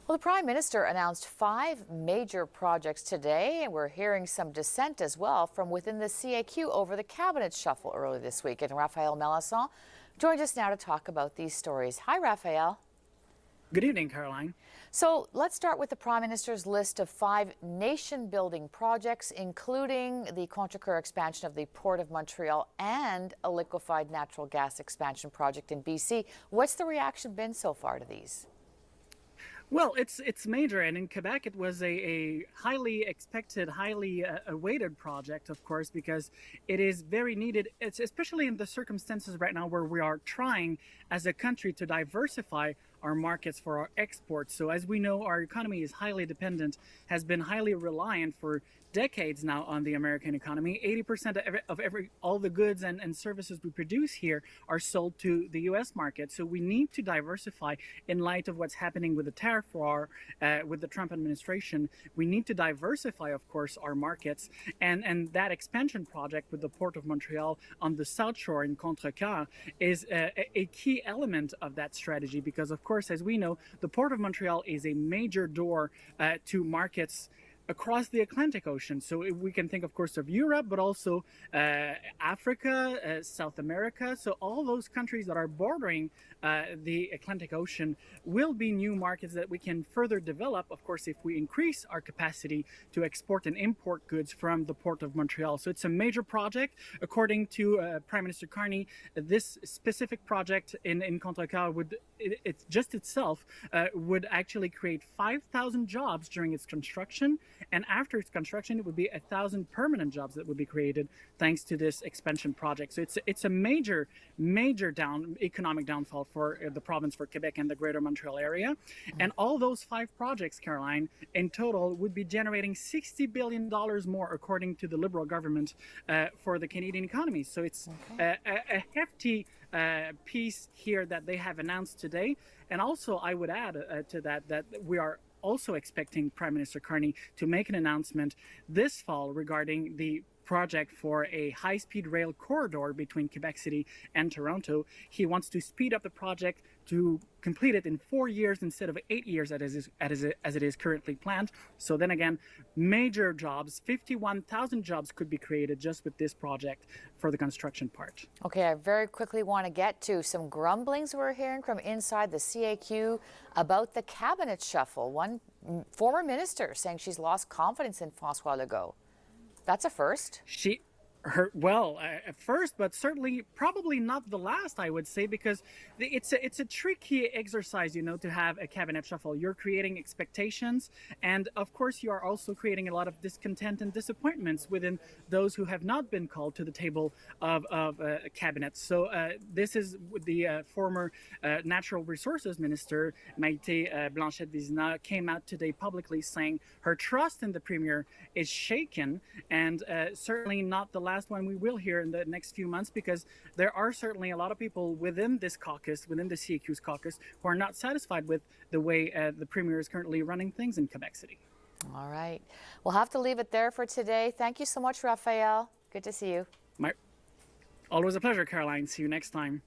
Well, the Prime Minister announced 5 major projects today, and we're hearing some dissent as well from within the CAQ over the cabinet shuffle earlier this week. And Raphael Melancon joins us now to talk about these stories. Hi, Raphael. Good evening, Caroline. So let's start with the Prime Minister's list of 5 nation-building projects, including the Contrecoeur expansion of the Port of Montreal and a liquefied natural gas expansion project in BC. What's the reaction been so far to these? Well, it's major, and in Quebec it was a highly expected, highly awaited project, of course, because it is very needed. It's especially in the circumstances right now where we are trying as a country to diversify our markets for our exports. So as we know, our economy is highly dependent, has been highly reliant for decades now on the American economy. 80% of all the goods and services we produce here are sold to the U.S. market. So we need to diversify in light of what's happening with the tariff war, with the Trump administration. We need to diversify, of course, our markets. And that expansion project with the Port of Montreal on the South Shore in Contrecoeur is a key element of that strategy because, of course, as we know, the Port of Montreal is a major door to markets across the Atlantic Ocean. So we can think, of course, of Europe, but also Africa, South America. So all those countries that are bordering the Atlantic Ocean will be new markets that we can further develop, of course, if we increase our capacity to export and import goods from the Port of Montreal. So it's a major project. According to Prime Minister Carney, this specific project in Contrecoeur would would actually create 5,000 jobs during its construction. And after its construction, it would be 1,000 permanent jobs that would be created thanks to this expansion project. So it's a major economic downfall for the province, for Quebec and the Greater Montreal area. And all those 5 projects, Caroline, in total would be generating $60 billion more, according to the Liberal government, for the Canadian economy. So it's a hefty piece here that they have announced today. And also, I would add to that we are also expecting Prime Minister Carney to make an announcement this fall regarding the project for a high-speed rail corridor between Quebec City and Toronto. He wants to speed up the project to complete it in 4 years instead of 8 years as it is currently planned. So then again, major jobs, 51,000 jobs could be created just with this project for the construction part. Okay, I very quickly want to get to some grumblings we're hearing from inside the CAQ about the cabinet shuffle. One former minister saying she's lost confidence in François Legault. That's a first. First, but certainly probably not the last, I would say, because it's a tricky exercise, to have a cabinet shuffle. You're creating expectations, and of course you are also creating a lot of discontent and disappointments within those who have not been called to the table of a cabinet. So this is the former Natural Resources Minister, Maïté Blanchette-Vizina, came out today publicly saying her trust in the Premier is shaken, and certainly not the last one we will hear in the next few months, because there are certainly a lot of people within this caucus, within the CAQ's caucus, who are not satisfied with the way the Premier is currently running things in Quebec City. All right. We'll have to leave it there for today. Thank you so much, Raphael. Good to see you. Always a pleasure, Caroline. See you next time.